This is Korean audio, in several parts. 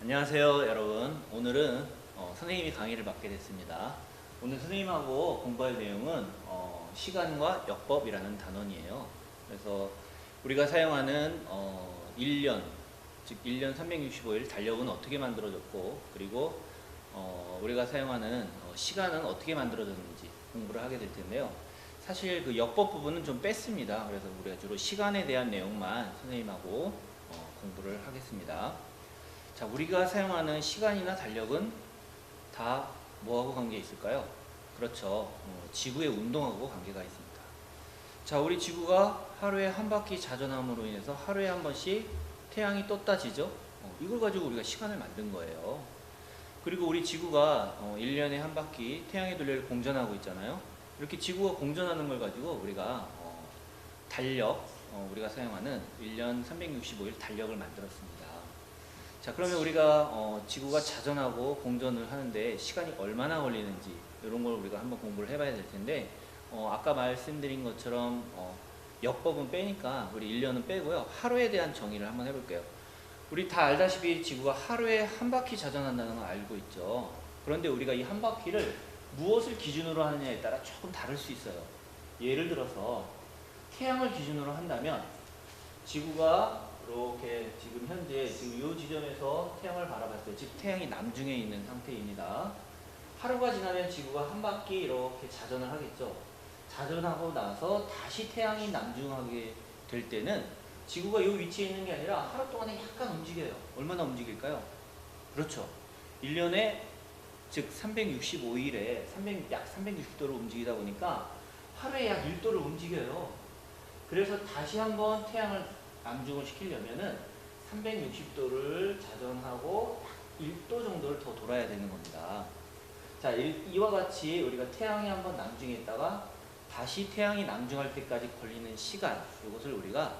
안녕하세요 여러분. 오늘은 선생님이 강의를 맡게 됐습니다. 오늘 선생님하고 공부할 내용은 시간과 역법이라는 단원이에요. 그래서 우리가 사용하는 1년, 즉 1년 365일 달력은 어떻게 만들어졌고, 그리고 우리가 사용하는 시간은 어떻게 만들어졌는지 공부를 하게 될 텐데요. 사실 그 역법 부분은 좀 뺐습니다. 그래서 우리가 주로 시간에 대한 내용만 선생님하고 공부를 하겠습니다. 자, 우리가 사용하는 시간이나 달력은 다 뭐하고 관계 있을까요? 그렇죠. 지구의 운동하고 관계가 있습니다. 자, 우리 지구가 하루에 한 바퀴 자전함으로 인해서 하루에 한 번씩 태양이 떴다 지죠? 이걸 가지고 우리가 시간을 만든 거예요. 그리고 우리 지구가 1년에 한 바퀴 태양의 둘레를 공전하고 있잖아요. 이렇게 지구가 공전하는 걸 가지고 우리가 달력, 우리가 사용하는 1년 365일 달력을 만들었습니다. 자, 그러면 우리가 지구가 자전하고 공전을 하는데 시간이 얼마나 걸리는지 이런 걸 우리가 한번 공부를 해봐야 될 텐데, 아까 말씀드린 것처럼 역법은 빼니까 우리 1년은 빼고요. 하루에 대한 정의를 한번 해볼게요. 우리 다 알다시피 지구가 하루에 한 바퀴 자전한다는 걸 알고 있죠. 그런데 우리가 이 한 바퀴를 무엇을 기준으로 하느냐에 따라 조금 다를 수 있어요. 예를 들어서 태양을 기준으로 한다면 지구가 이렇게 지금 현재 지금 이 지점에서 태양을 바라봤을 때, 즉 태양이 남중에 있는 상태입니다. 하루가 지나면 지구가 한 바퀴 이렇게 자전을 하겠죠. 자전하고 나서 다시 태양이 남중하게 될 때는 지구가 이 위치에 있는 게 아니라 하루 동안에 약간 움직여요. 얼마나 움직일까요? 그렇죠. 1년에 즉 365일에 약 360도를 움직이다 보니까 하루에 약 1도를 움직여요. 그래서 다시 한번 태양을 남중을 시키려면은 360도를 자전하고 약 1도 정도를 더 돌아야 되는 겁니다. 자, 이와 같이 우리가 태양이 한번 남중에 있다가 다시 태양이 남중할 때까지 걸리는 시간, 이것을 우리가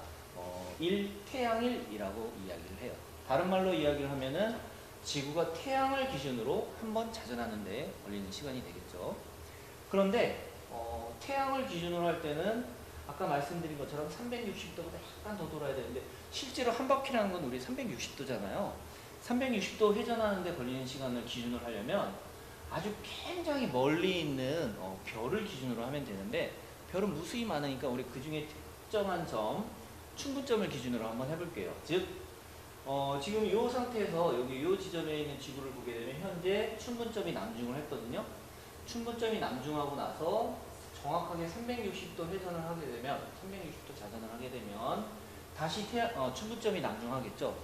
1태양일이라고 이야기를 해요. 다른 말로 이야기를 하면은 지구가 태양을 기준으로 한번 자전하는 데 걸리는 시간이 되겠죠. 그런데 태양을 기준으로 할 때는 아까 말씀드린 것처럼 360도보다 약간 더 돌아야 되는데, 실제로 한 바퀴라는 건 우리 360도잖아요. 360도 회전하는 데 걸리는 시간을 기준으로 하려면 아주 굉장히 멀리 있는 별을 기준으로 하면 되는데, 별은 무수히 많으니까 우리 그 중에 특정한 점, 충분점을 기준으로 한번 해볼게요. 즉 지금 이 상태에서 여기 이 지점에 있는 지구를 보게 되면 현재 충분점이 남중을 했거든요. 충분점이 남중하고 나서 정확하게 360도 회전을 하게 되면, 360도 자전을 하게 되면 다시 충분점이 남중하겠죠.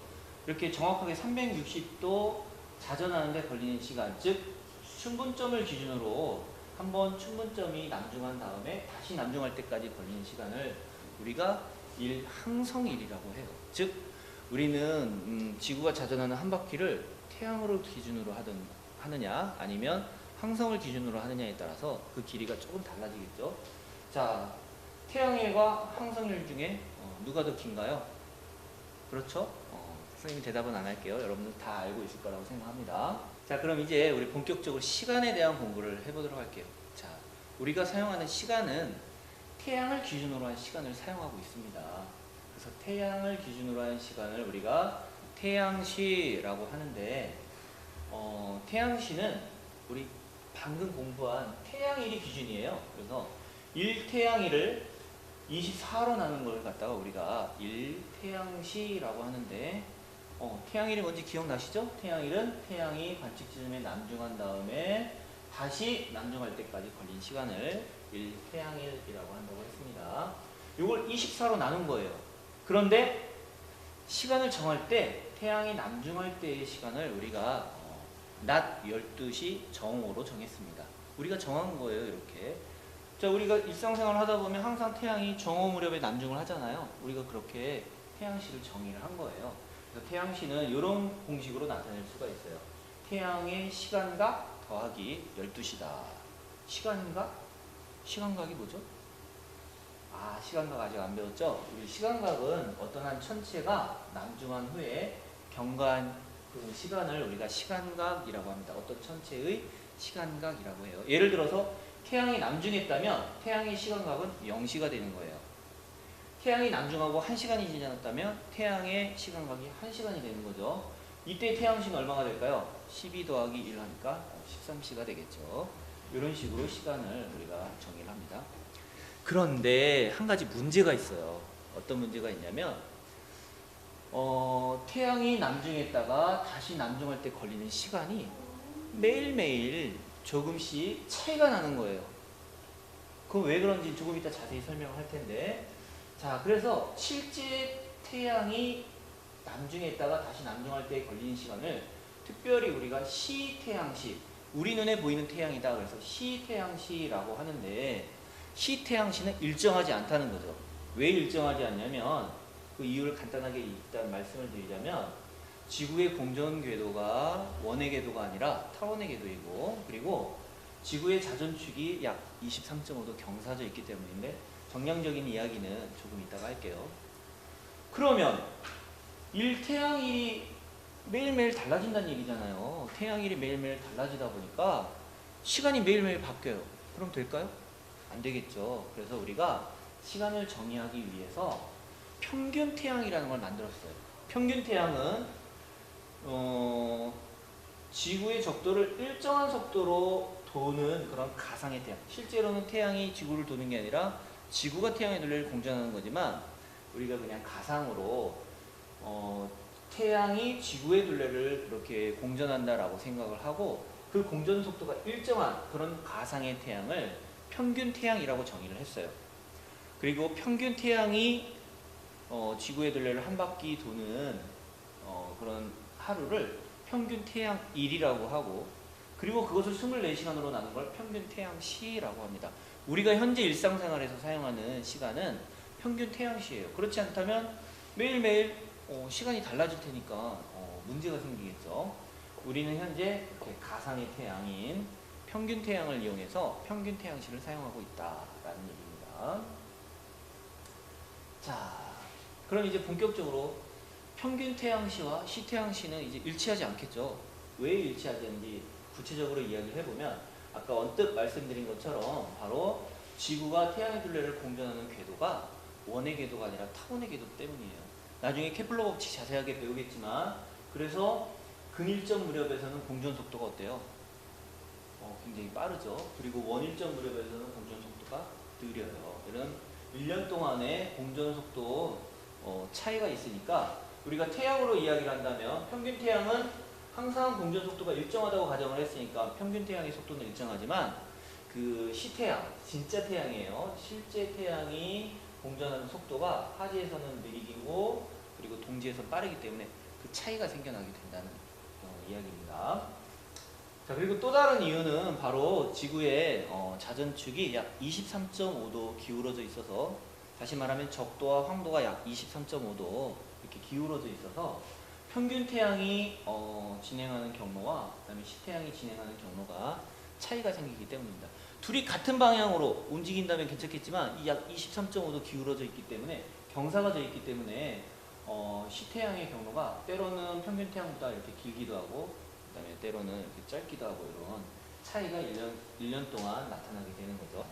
이렇게 정확하게 360도 자전하는데 걸리는 시간, 즉 충분점을 기준으로 한번 충분점이 남중한 다음에 다시 남중할 때까지 걸리는 시간을 우리가 항성일이라고 해요. 즉 우리는 지구가 자전하는 한 바퀴를 태양으로 기준으로 하느냐 아니면 항성을 기준으로 하느냐에 따라서 그 길이가 조금 달라지겠죠. 자, 태양일과 항성일 중에 누가 더 긴가요? 그렇죠? 선생님이 대답은 안 할게요. 여러분들 다 알고 있을 거라고 생각합니다. 자, 그럼 이제 우리 본격적으로 시간에 대한 공부를 해보도록 할게요. 자, 우리가 사용하는 시간은 태양을 기준으로 한 시간을 사용하고 있습니다. 그래서 태양을 기준으로 한 시간을 우리가 태양시라고 하는데, 태양시는 우리 방금 공부한 태양일이 기준이에요. 그래서 1태양일을 24로 나눈 걸 갖다가 우리가 1태양시라고 하는데, 태양일이 뭔지 기억나시죠? 태양일은 태양이 관측 지점에 남중한 다음에 다시 남중할 때까지 걸린 시간을 1태양일이라고 한다고 했습니다. 이걸 24로 나눈 거예요. 그런데 시간을 정할 때 태양이 남중할 때의 시간을 우리가 낮 12시 정오로 정했습니다. 우리가 정한 거예요, 이렇게. 자, 우리가 일상생활을 하다 보면 항상 태양이 정오 무렵에 남중을 하잖아요. 우리가 그렇게 태양시를 정의를 한 거예요. 그래서 태양시는 이런 공식으로 나타낼 수가 있어요. 태양의 시간각 더하기 12시다. 시간각? 시간각이 뭐죠? 시간각 아직 안 배웠죠? 우리 시간각은 어떤 한 천체가 남중한 후에 경과한 그 시간을 우리가 시간각이라고 합니다. 어떤 천체의 시간각이라고 해요. 예를 들어서 태양이 남중했다면 태양의 시간각은 0시가 되는 거예요. 태양이 남중하고 1시간이 지났다면 태양의 시간각이 1시간이 되는 거죠. 이때 태양시는 얼마가 될까요? 12 더하기 1 하니까 13시가 되겠죠. 이런 식으로 시간을 우리가 정의를 합니다. 그런데 한 가지 문제가 있어요. 어떤 문제가 있냐면 태양이 남중했다가 다시 남중할 때 걸리는 시간이 매일매일 조금씩 차이가 나는 거예요. 그건 왜 그런지 조금 이따 자세히 설명을 할 텐데, 자, 그래서 실제 태양이 남중했다가 다시 남중할 때 걸리는 시간을 특별히 우리가 시태양시, 우리 눈에 보이는 태양이다 그래서 시태양시라고 하는데, 시태양시는 일정하지 않다는 거죠. 왜 일정하지 않냐면 그 이유를 간단하게 일단 말씀을 드리자면, 지구의 공전 궤도가 원의 궤도가 아니라 타원의 궤도이고, 그리고 지구의 자전축이 약 23.5도 경사져 있기 때문인데, 정량적인 이야기는 조금 이따가 할게요. 그러면 태양일이 매일매일 달라진다는 얘기잖아요. 태양일이 매일매일 달라지다 보니까 시간이 매일매일 바뀌어요. 그럼 될까요? 안 되겠죠. 그래서 우리가 시간을 정의하기 위해서 평균 태양이라는 걸 만들었어요. 평균 태양은 지구의 적도를 일정한 속도로 도는 그런 가상의 태양. 실제로는 태양이 지구를 도는 게 아니라 지구가 태양의 둘레를 공전하는 거지만, 우리가 그냥 가상으로 태양이 지구의 둘레를 이렇게 공전한다라고 생각을 하고, 그 공전 속도가 일정한 그런 가상의 태양을 평균 태양이라고 정의를 했어요. 그리고 평균 태양이 지구의 둘레를 한 바퀴 도는 그런 하루를 평균 태양일이라고 하고, 그리고 그것을 24시간으로 나눈 걸 평균 태양시라고 합니다. 우리가 현재 일상생활에서 사용하는 시간은 평균 태양시예요. 그렇지 않다면 매일매일 시간이 달라질 테니까 문제가 생기겠죠. 우리는 현재 이렇게 가상의 태양인 평균 태양을 이용해서 평균 태양시를 사용하고 있다라는 얘기입니다. 자, 그럼 이제 본격적으로 평균 태양시와 시태양시는 이제 일치하지 않겠죠. 왜 일치하지 않는지 구체적으로 이야기를 해보면, 아까 언뜻 말씀드린 것처럼 바로 지구가 태양의 둘레를 공전하는 궤도가 원의 궤도가 아니라 타원의 궤도 때문이에요. 나중에 케플러 법칙 자세하게 배우겠지만, 그래서 근일점 무렵에서는 공전 속도가 어때요? 굉장히 빠르죠. 그리고 원일점 무렵에서는 공전 속도가 느려요. 이런 1년 동안의 공전 속도 차이가 있으니까, 우리가 태양으로 이야기를 한다면 평균 태양은 항상 공전 속도가 일정하다고 가정을 했으니까 평균 태양의 속도는 일정하지만, 그 시태양, 진짜 태양이에요. 실제 태양이 공전하는 속도가 하지에서는 느리고 그리고 동지에서 빠르기 때문에 그 차이가 생겨나게 된다는 이야기입니다. 자, 그리고 또 다른 이유는 바로 지구의 자전축이 약 23.5도 기울어져 있어서, 다시 말하면 적도와 황도가 약 23.5도 이렇게 기울어져 있어서 평균 태양이 진행하는 경로와 그다음에 시태양이 진행하는 경로가 차이가 생기기 때문입니다. 둘이 같은 방향으로 움직인다면 괜찮겠지만, 이 약 23.5도 기울어져 있기 때문에, 경사가 져 있기 때문에 시태양의 경로가 때로는 평균 태양보다 이렇게 길기도 하고, 그다음에 때로는 이렇게 짧기도 하고, 이런 차이가 1년 동안 나타나게 되는 거죠.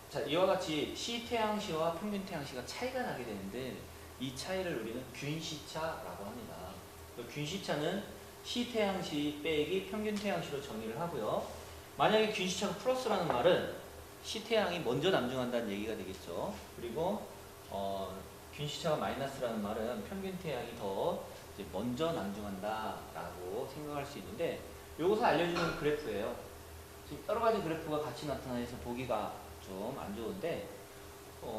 자, 이와 같이 시태양시와 평균 태양시가 차이가 나게 되는데, 이 차이를 우리는 균시차라고 합니다. 균시차는 시태양시 빼기 평균 태양시로 정의를 하고요. 만약에 균시차가 플러스라는 말은 시태양이 먼저 남중한다는 얘기가 되겠죠. 그리고 균시차가 마이너스라는 말은 평균 태양이 더 이제 먼저 남중한다라고 생각할 수 있는데, 이것을 알려주는 그래프예요. 지금 여러 가지 그래프가 같이 나타나서 보기가 좀 안 좋은데,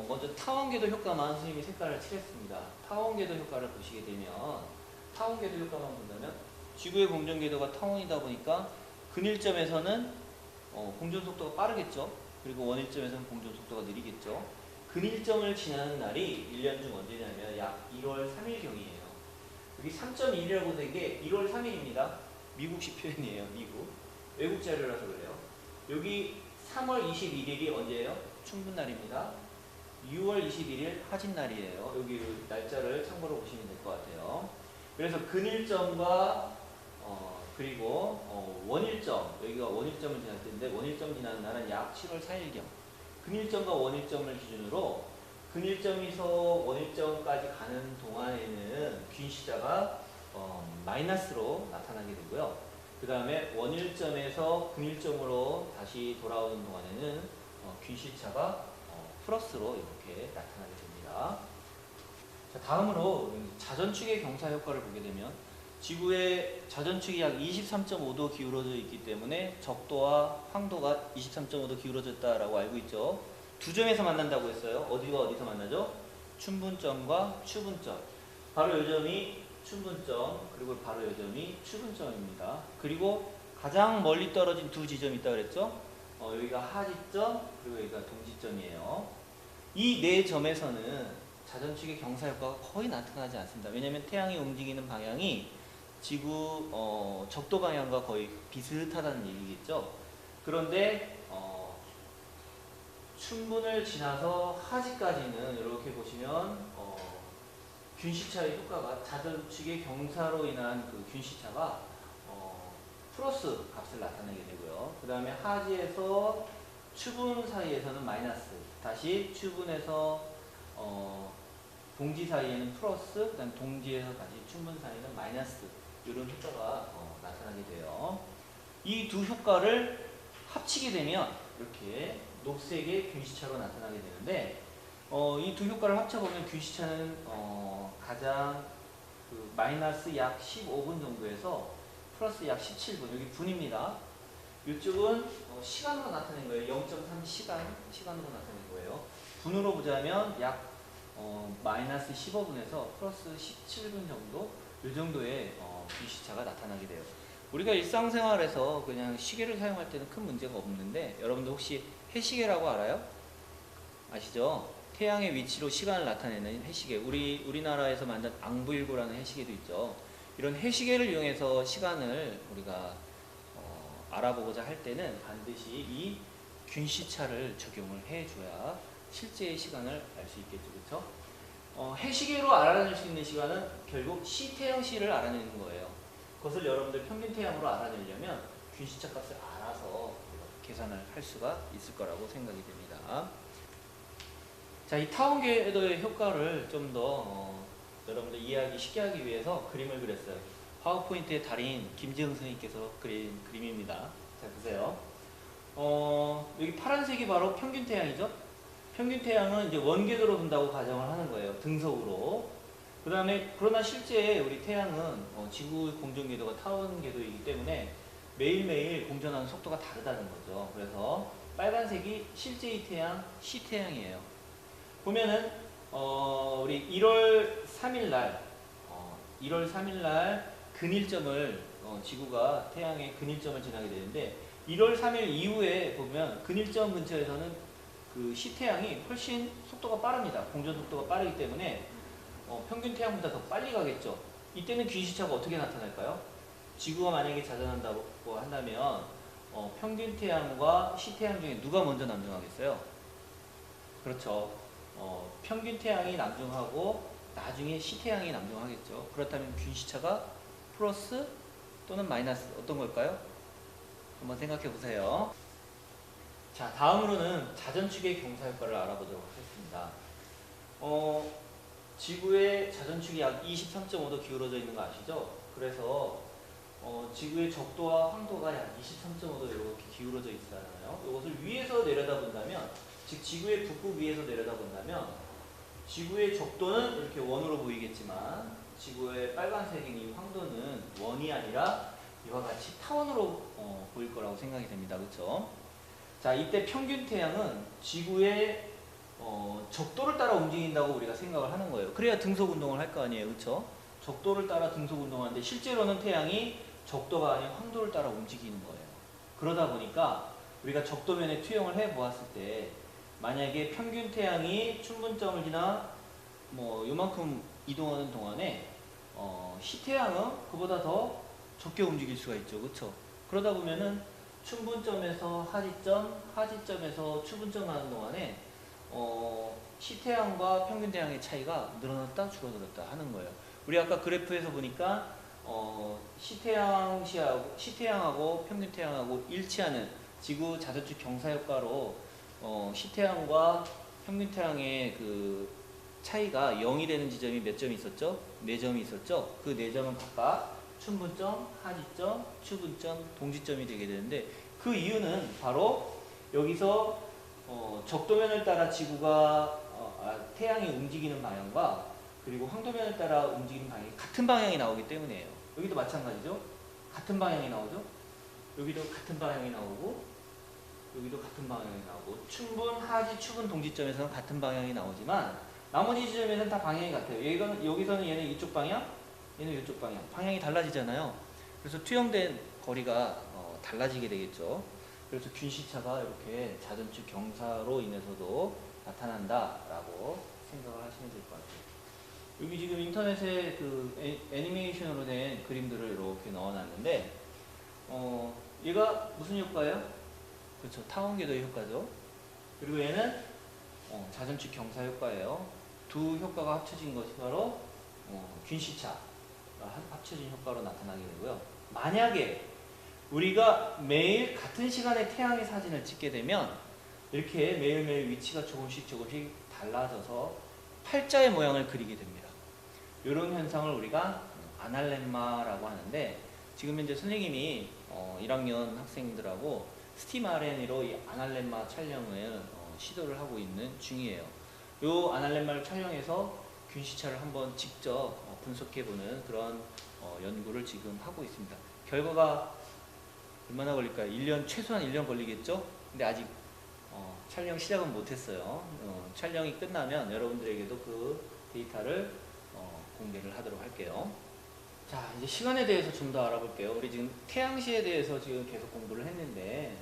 먼저 타원궤도 효과만 선생님이 색깔을 칠했습니다. 타원궤도 효과를 보시게 되면, 타원궤도 효과만 본다면 지구의 공전궤도가 타원이다 보니까 근일점에서는 공전 속도가 빠르겠죠. 그리고 원일점에서는 공전 속도가 느리겠죠. 근일점을 지나는 날이 1년 중 언제냐면 약 1월 3일경이에요. 여기 3.1이라고 된 게 1월 3일입니다. 미국식 표현이에요. 미국. 외국 자료라서 그래요. 여기 3월 21일이 언제예요? 충분날입니다. 6월 21일 하진날이에요. 여기 날짜를 참고로 보시면 될 것 같아요. 그래서 근일점과 그리고 원일점, 여기가 원일점을 지날 텐데, 원일점 지나는 날은 약 7월 4일경. 근일점과 원일점을 기준으로 근일점에서 원일점까지 가는 동안에는 균시자가 마이너스로 나타나게 되고요. 그 다음에 원일점에서 분일점으로 다시 돌아오는 동안에는 균시차가 플러스로 이렇게 나타나게 됩니다. 자, 다음으로 자전축의 경사 효과를 보게 되면 지구의 자전축이 약 23.5도 기울어져 있기 때문에 적도와 황도가 23.5도 기울어졌다라고 알고 있죠. 두 점에서 만난다고 했어요. 어디와 어디서 만나죠? 춘분점과 추분점. 바로 요 점이 춘분점, 그리고 바로 요 점이 추분점입니다. 그리고 가장 멀리 떨어진 두 지점이 있다고 그랬죠? 여기가 하지점, 그리고 여기가 동지점이에요. 이 네 점에서는 자전축의 경사 효과가 거의 나타나지 않습니다. 왜냐하면 태양이 움직이는 방향이 지구 적도 방향과 거의 비슷하다는 얘기겠죠. 그런데 춘분을 지나서 하지까지는 이렇게 보시면 균시차의 효과가 자전축의 경사로 인한 그 균시차가 플러스 값을 나타내게 되고요. 그 다음에 하지에서 추분 사이에서는 마이너스, 다시 추분에서 동지 사이에는 플러스, 그 다음 동지에서 다시 춘분 사이에는 마이너스, 이런 효과가 나타나게 돼요. 이 두 효과를 합치게 되면 이렇게 녹색의 균시차로 나타나게 되는데 이 두 효과를 합쳐보면 균시차는 가장 그 마이너스 약 15분 정도에서 플러스 약 17분, 여기 분입니다. 이쪽은 시간으로 나타낸 거예요. 0.3 시간으로 나타낸 거예요. 분으로 보자면 약 마이너스 15분에서 플러스 17분 정도, 이 정도의 균시차가 나타나게 돼요. 우리가 일상생활에서 그냥 시계를 사용할 때는 큰 문제가 없는데 여러분들 혹시 해시계라고 알아요? 아시죠? 태양의 위치로 시간을 나타내는 해시계. 우리나라에서 만든 앙부일고라는 해시계도 있죠. 이런 해시계를 이용해서 시간을 우리가 알아보고자 할 때는 반드시 이 균시차를 적용을 해줘야 실제의 시간을 알 수 있겠죠. 그렇죠? 해시계로 알아낼 수 있는 시간은 결국 시태형시를 알아내는 거예요. 그것을 여러분들 평균태양으로 알아내려면 균시차 값을 알아서 계산을 할 수가 있을 거라고 생각이 됩니다. 자, 이 타원 궤도의 효과를 좀 더 여러분들 이해하기 쉽게 하기 위해서 그림을 그렸어요. 파워포인트의 달인 김지흥 선생님께서 그린 그림입니다. 자, 보세요. 여기 파란색이 바로 평균태양이죠. 평균태양은 이제 원궤도로 본다고 가정을 하는 거예요. 등석으로. 그 다음에 그러나 실제 우리 태양은 지구 공전궤도가 타원 궤도이기 때문에 매일매일 공전하는 속도가 다르다는 거죠. 그래서 빨간색이 실제 이 태양, 시태양이에요. 보면은 우리 1월 3일 날 근일점을 지구가 태양의 근일점을 지나게 되는데 1월 3일 이후에 보면 근일점 근처에서는 그 시태양이 훨씬 속도가 빠릅니다. 공전 속도가 빠르기 때문에 평균 태양보다 더 빨리 가겠죠. 이때는 균시차가 어떻게 나타날까요? 지구가 만약에 자전한다고 한다면 평균 태양과 시태양 중에 누가 먼저 남중하겠어요? 그렇죠. 평균 태양이 남중하고 나중에 시태양이 남중하겠죠. 그렇다면 균시차가 플러스 또는 마이너스 어떤 걸까요? 한번 생각해 보세요. 자, 다음으로는 자전축의 경사 효과를 알아보도록 하겠습니다. 지구의 자전축이 약 23.5도 기울어져 있는 거 아시죠? 그래서 지구의 적도와 황도가 약 23.5도 이렇게 기울어져 있잖아요. 이것을 위에서 내려다본다면, 즉 지구의 북극 위에서 내려다본다면 지구의 적도는 이렇게 원으로 보이겠지만 지구의 빨간색인 이 황도는 원이 아니라 이와 같이 타원으로 보일 거라고 생각이 됩니다. 그렇죠? 자, 이때 평균 태양은 지구의 적도를 따라 움직인다고 우리가 생각을 하는 거예요. 그래야 등속 운동을 할 거 아니에요. 그렇죠? 적도를 따라 등속 운동하는데 실제로는 태양이 적도가 아닌 황도를 따라 움직이는 거예요. 그러다 보니까 우리가 적도면에 투영을 해 보았을 때 만약에 평균 태양이 춘분점을 지나 요만큼 이동하는 동안에 시태양은 그보다 더 적게 움직일 수가 있죠. 그렇죠? 그러다 보면은 춘분점에서 하지점, 하지점에서 추분점 가는 동안에 시태양과 평균태양의 차이가 늘어났다 줄어들었다 하는 거예요. 우리 아까 그래프에서 보니까 시태양하고 평균태양하고 일치하는 지구 자전축 경사 효과로 시태양과 평균태양의 그 차이가 0이 되는 지점이 몇 점이 있었죠? 4점이 있었죠? 그 4점은 각각 춘분점, 하지점, 추분점, 동지점이 되게 되는데 그 이유는 바로 여기서 적도면을 따라 태양이 움직이는 방향과 그리고 황도면을 따라 움직이는 방향이 같은 방향이 나오기 때문이에요. 여기도 마찬가지죠? 같은 방향이 나오죠? 여기도 같은 방향이 나오고 여기도 같은 방향이 나오고 춘분, 하지, 추분, 동지점에서는 같은 방향이 나오지만 나머지 지점에는 다 방향이 같아요. 여기서는 얘는 이쪽 방향, 얘는 이쪽 방향. 방향이 달라지잖아요. 그래서 투영된 거리가 달라지게 되겠죠. 그래서 균시차가 이렇게 자전축 경사로 인해서도 나타난다라고 생각을 하시면 될 것 같아요. 여기 지금 인터넷에 그 애니메이션으로 된 그림들을 이렇게 넣어놨는데 얘가 무슨 효과예요? 그렇죠. 타원궤도의 효과죠. 그리고 얘는 자전축 경사 효과예요. 두 효과가 합쳐진 것이 바로 균시차가 합쳐진 효과로 나타나게 되고요. 만약에 우리가 매일 같은 시간에 태양의 사진을 찍게 되면 이렇게 매일매일 위치가 조금씩 달라져서 팔자의 모양을 그리게 됩니다. 이런 현상을 우리가 아날렘마라고 하는데 지금 현재 선생님이 1학년 학생들하고 스팀 RNA로 이 아날렘마 촬영을 시도를 하고 있는 중이에요. 이 아날렘마를 촬영해서 균시차를 한번 직접 분석해보는 그런 연구를 지금 하고 있습니다. 결과가 얼마나 걸릴까요? 최소한 1년 걸리겠죠? 근데 아직 촬영 시작은 못했어요. 촬영이 끝나면 여러분들에게도 그 데이터를 공개를 하도록 할게요. 자, 이제 시간에 대해서 좀 더 알아볼게요. 우리 지금 태양시에 대해서 지금 계속 공부를 했는데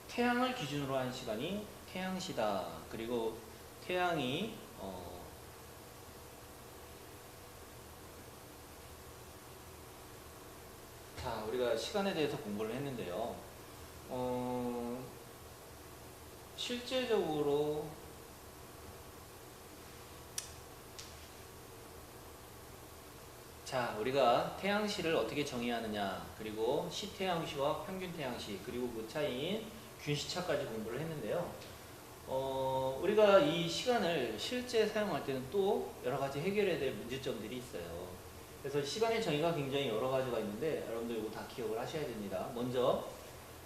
태양을 기준으로 한 시간이 태양시다. 그리고 태양이 자, 우리가 시간에 대해서 공부를 했는데요. 실제적으로 자, 우리가 태양시를 어떻게 정의하느냐, 그리고 시태양시와 평균태양시, 그리고 그 차이인 균시차까지 공부를 했는데요. 우리가 이 시간을 실제 사용할 때는 또 여러 가지 해결해야 될 문제점들이 있어요. 그래서 시간의 정의가 굉장히 여러 가지가 있는데 여러분들 이거 다 기억을 하셔야 됩니다. 먼저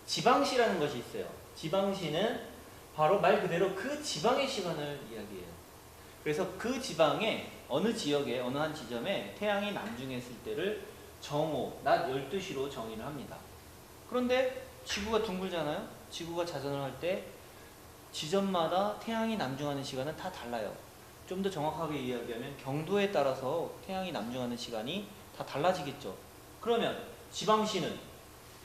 지방시라는 것이 있어요. 지방시는 바로 말 그대로 그 지방의 시간을 이야기해요. 그래서 그 지방의 어느 지역에 어느 한 지점에 태양이 남중했을 때를 정오, 낮 12시로 정의를 합니다. 그런데 지구가 둥글잖아요. 지구가 자전을 할 때 지점마다 태양이 남중하는 시간은 다 달라요. 좀 더 정확하게 이야기하면 경도에 따라서 태양이 남중하는 시간이 다 달라지겠죠. 그러면 지방시는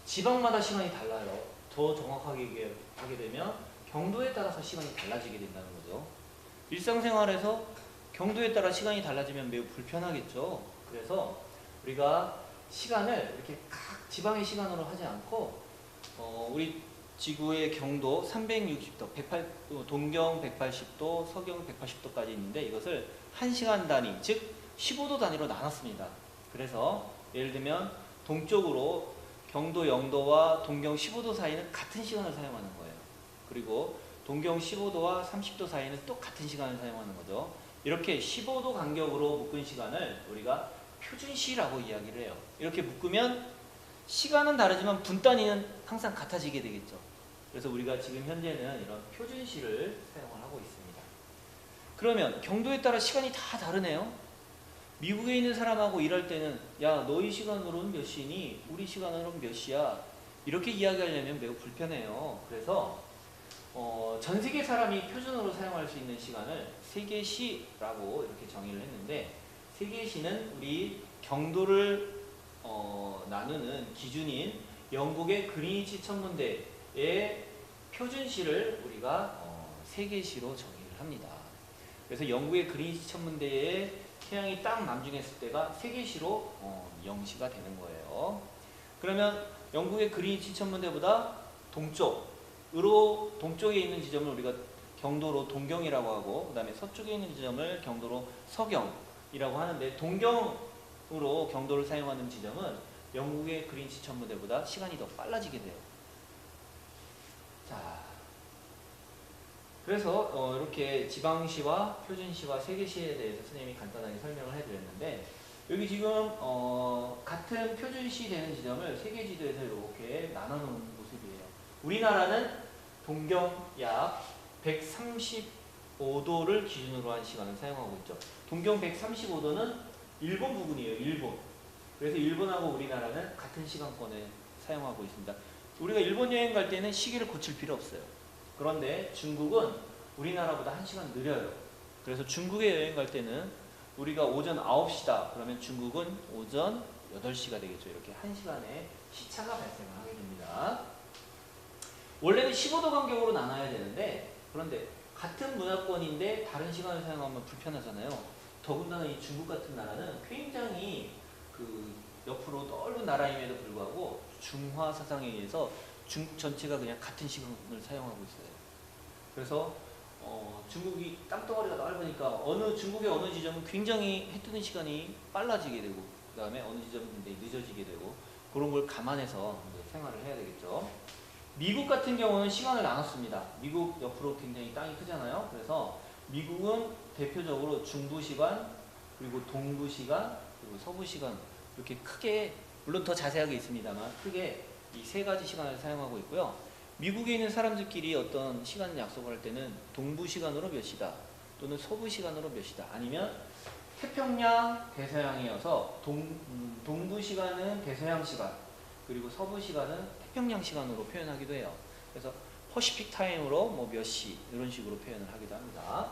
지방마다 시간이 달라요. 더 정확하게 얘기하게 되면 경도에 따라서 시간이 달라지게 된다는 거죠. 일상생활에서 경도에 따라 시간이 달라지면 매우 불편하겠죠. 그래서 우리가 시간을 이렇게 각 지방의 시간으로 하지 않고 우리 지구의 경도 360도, 동경 180도, 서경 180도까지 있는데 이것을 1시간 단위, 즉 15도 단위로 나눴습니다. 그래서 예를 들면 동쪽으로 경도 0도와 동경 15도 사이는 같은 시간을 사용하는 거예요. 그리고 동경 15도와 30도 사이는 또 같은 시간을 사용하는 거죠. 이렇게 15도 간격으로 묶은 시간을 우리가 표준시라고 이야기를 해요. 이렇게 묶으면 시간은 다르지만 분 단위는 항상 같아지게 되겠죠. 그래서 우리가 지금 현재는 이런 표준시를 사용을 하고 있습니다. 그러면 경도에 따라 시간이 다 다르네요. 미국에 있는 사람하고 일할 때는 야, 너희 시간으로는 몇 시니? 우리 시간으로는 몇 시야? 이렇게 이야기하려면 매우 불편해요. 그래서 전 세계 사람이 표준으로 사용할 수 있는 시간을 세계시라고 이렇게 정의를 했는데 세계시는 우리 경도를 나누는 기준인 영국의 그린위치 천문대의 표준시를 우리가 세계시로 정의를 합니다. 그래서 영국의 그린위치 천문대에 태양이 딱 남중했을 때가 세계시로 0시가 되는 거예요. 그러면 영국의 그린위치 천문대보다 동쪽에 있는 지점을 우리가 경도로 동경이라고 하고 그 다음에 서쪽에 있는 지점을 경도로 서경이라고 하는데 동경으로 경도를 사용하는 지점은 영국의 그린위치 천문대보다 시간이 더 빨라지게 돼요. 자, 그래서 이렇게 지방시와 표준시와 세계시에 대해서 선생님이 간단하게 설명을 해드렸는데 여기 지금 같은 표준시 되는 지점을 세계지도에서 이렇게 나눠놓은 모습이에요. 우리나라는 동경 약 135도를 기준으로 한 시간을 사용하고 있죠. 동경 135도는 일본 부근이에요. 일본. 그래서 일본하고 우리나라는 같은 시간권에 사용하고 있습니다. 우리가 일본 여행 갈 때는 시계를 고칠 필요 없어요. 그런데 중국은 우리나라보다 1시간 느려요. 그래서 중국에 여행 갈 때는 우리가 오전 9시다. 그러면 중국은 오전 8시가 되겠죠. 이렇게 1시간의 시차가 발생을 하게 됩니다. 원래는 15도 간격으로 나눠야 되는데 그런데 같은 문화권인데 다른 시간을 사용하면 불편하잖아요. 더군다나 이 중국 같은 나라는 굉장히 그 옆으로 넓은 나라임에도 불구하고 중화 사상에 의해서 중국 전체가 그냥 같은 시간을 사용하고 있어요. 그래서 중국이 땅덩어리가 넓으니까 중국의 어느 지점은 굉장히 해 뜨는 시간이 빨라지게 되고 그 다음에 어느 지점은 굉장히 늦어지게 되고 그런 걸 감안해서 생활을 해야 되겠죠. 미국 같은 경우는 시간을 나눴습니다. 미국 옆으로 굉장히 땅이 크잖아요. 그래서 미국은 대표적으로 중부시간 그리고 동부시간 그리고 서부시간 이렇게 크게 물론 더 자세하게 있습니다만 크게 이 세 가지 시간을 사용하고 있고요. 미국에 있는 사람들끼리 어떤 시간 약속을 할 때는 동부 시간으로 몇 시다 또는 서부 시간으로 몇 시다 아니면 태평양 대서양이어서 동부 시간은 대서양 시간 그리고 서부 시간은 태평양 시간으로 표현하기도 해요. 그래서 퍼시픽 타임으로 뭐 몇 시 이런 식으로 표현을 하기도 합니다.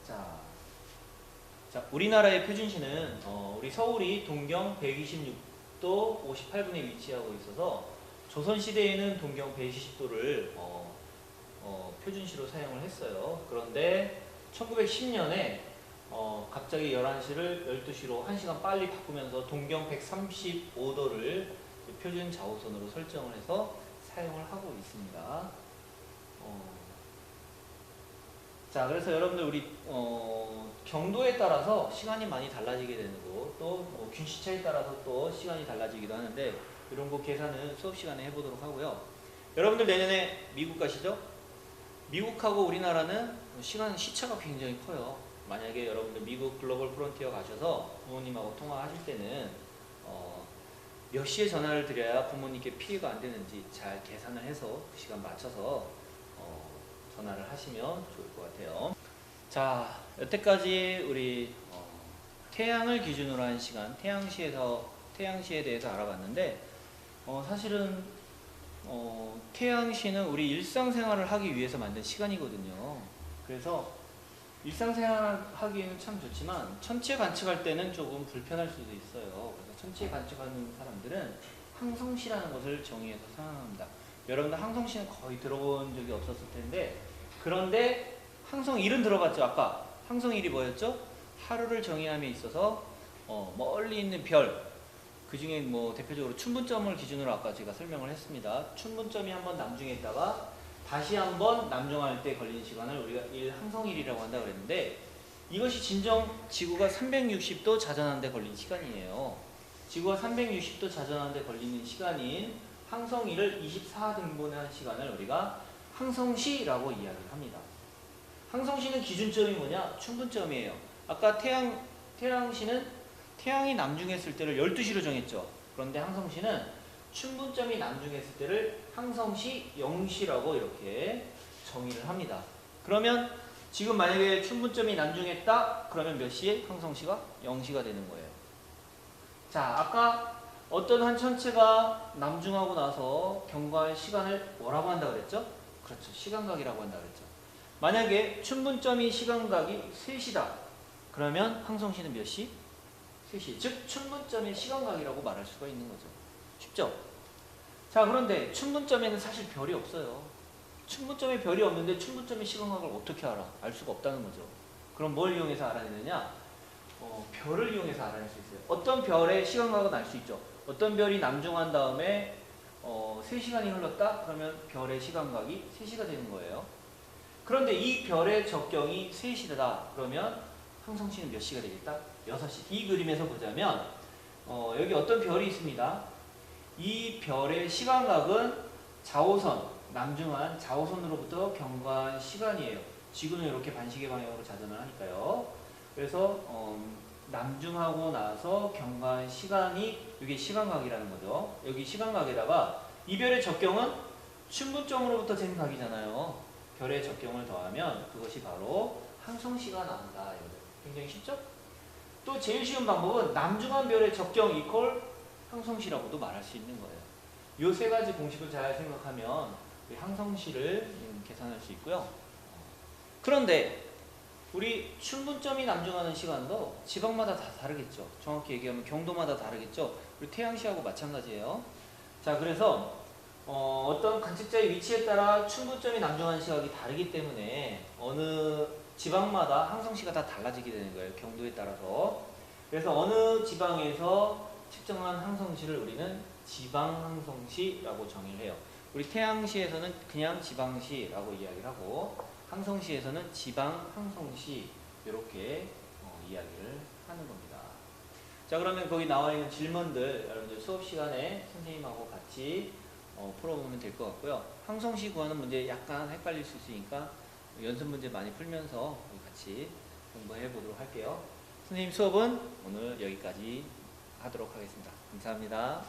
자, 우리나라의 표준시는 우리 서울이 동경 126도 58분에 위치하고 있어서 조선시대에는 동경 120도를 표준시로 사용을 했어요. 그런데 1910년에 갑자기 11시를 12시로 1시간 빨리 바꾸면서 동경 135도를 표준 자오선으로 설정을 해서 사용을 하고 있습니다. 자, 그래서 여러분들 우리 경도에 따라서 시간이 많이 달라지게 되고 또 균시차에 따라서 또 시간이 달라지기도 하는데 이런 거 계산은 수업 시간에 해보도록 하고요. 여러분들 내년에 미국 가시죠? 미국하고 우리나라는 시차가 굉장히 커요. 만약에 여러분들 미국 글로벌 프론티어 가셔서 부모님하고 통화하실 때는 몇 시에 전화를 드려야 부모님께 피해가 안 되는지 잘 계산을 해서 그 시간 맞춰서 전화를 하시면 좋을 것 같아요. 자, 여태까지 우리 태양을 기준으로 한 시간, 태양시에 대해서 알아봤는데 사실은 태양시는 우리 일상생활을 하기 위해서 만든 시간이거든요. 그래서 일상생활 하기에는 참 좋지만 천체 관측할 때는 조금 불편할 수도 있어요. 그래서 천체 관측하는 사람들은 항성시라는 것을 정의해서 사용합니다. 여러분들 항성시는 거의 들어본 적이 없었을 텐데 그런데 항성일은 들어봤죠? 아까 항성일이 뭐였죠? 하루를 정의함에 있어서 멀리 있는 별 그 중에 뭐 대표적으로 춘분점을 기준으로 아까 제가 설명을 했습니다. 춘분점이 한번 남중에 있다가 다시 한번 남중할 때 걸리는 시간을 우리가 항성일이라고 한다고 그랬는데 이것이 진정 지구가 360도 자전하는 데 걸린 시간이에요. 지구가 360도 자전하는 데 걸리는 시간인 항성일을 24등분의 한 시간을 우리가 항성시라고 이야기를 합니다. 항성시는 기준점이 뭐냐? 춘분점이에요. 아까 태양시는 태양이 남중했을 때를 12시로 정했죠. 그런데 항성시는 춘분점이 남중했을 때를 항성시 0시라고 이렇게 정의를 합니다. 그러면 지금 만약에 춘분점이 남중했다? 그러면 몇 시에 항성시가 0시가 되는 거예요. 자, 아까 어떤 한 천체가 남중하고 나서 경과할 시간을 뭐라고 한다고 그랬죠? 그렇죠. 시간각이라고 한다고 그랬죠. 만약에 춘분점이 시간각이 3시다. 그러면 항성시는 몇 시? 3시. 즉 춘분점의 시간각이라고 말할 수가 있는 거죠. 쉽죠? 자, 그런데 춘분점에는 사실 별이 없어요. 춘분점에 별이 없는데 춘분점의 시간각을 어떻게 알아? 알 수가 없다는 거죠. 그럼 뭘 이용해서 알아내느냐? 별을 이용해서 알아낼 수 있어요. 어떤 별의 시간각은 알 수 있죠. 어떤 별이 남중한 다음에 3시간이 흘렀다? 그러면 별의 시간각이 3시가 되는 거예요. 그런데 이 별의 적경이 3시다. 그러면 항성시는 몇 시가 되겠다? 6시. 이 그림에서 보자면 여기 어떤 별이 있습니다. 이 별의 시간각은 자오선, 남중한 자오선으로부터 경과한 시간이에요. 지구는 이렇게 반시계 방향으로 자전을 하니까요. 그래서 남중하고 나서 경과한 시간이 이게 시간각이라는 거죠. 여기 시간각에다가 이별의 적경은 춘분점으로부터 잰 각이잖아요. 별의 적경을 더하면 그것이 바로 항성시가 나온다. 굉장히 쉽죠? 또 제일 쉬운 방법은 남중한 별의 적경 이퀄 항성시라고도 말할 수 있는 거예요. 이 세 가지 공식을 잘 생각하면 항성시를 계산할 수 있고요. 그런데 우리 춘분점이 남중하는 시간도 지방마다 다 다르겠죠. 정확히 얘기하면 경도마다 다르겠죠. 우리 태양시하고 마찬가지예요. 자, 그래서 어떤 관측자의 위치에 따라 춘분점이 남중하는 시각이 다르기 때문에 어느 지방마다 항성시가 다 달라지게 되는 거예요. 경도에 따라서. 그래서 어느 지방에서 측정한 항성시를 우리는 지방항성시라고 정의를 해요. 우리 태양시에서는 그냥 지방시라고 이야기를 하고 항성시에서는 지방항성시 이렇게 이야기를 하는 겁니다. 자, 그러면 거기 나와 있는 질문들 여러분들 수업 시간에 선생님하고 같이 풀어보면 될 것 같고요. 항성시 구하는 문제 약간 헷갈릴 수 있으니까 연습 문제 많이 풀면서 같이 공부해 보도록 할게요. 선생님 수업은 오늘 여기까지 하도록 하겠습니다. 감사합니다.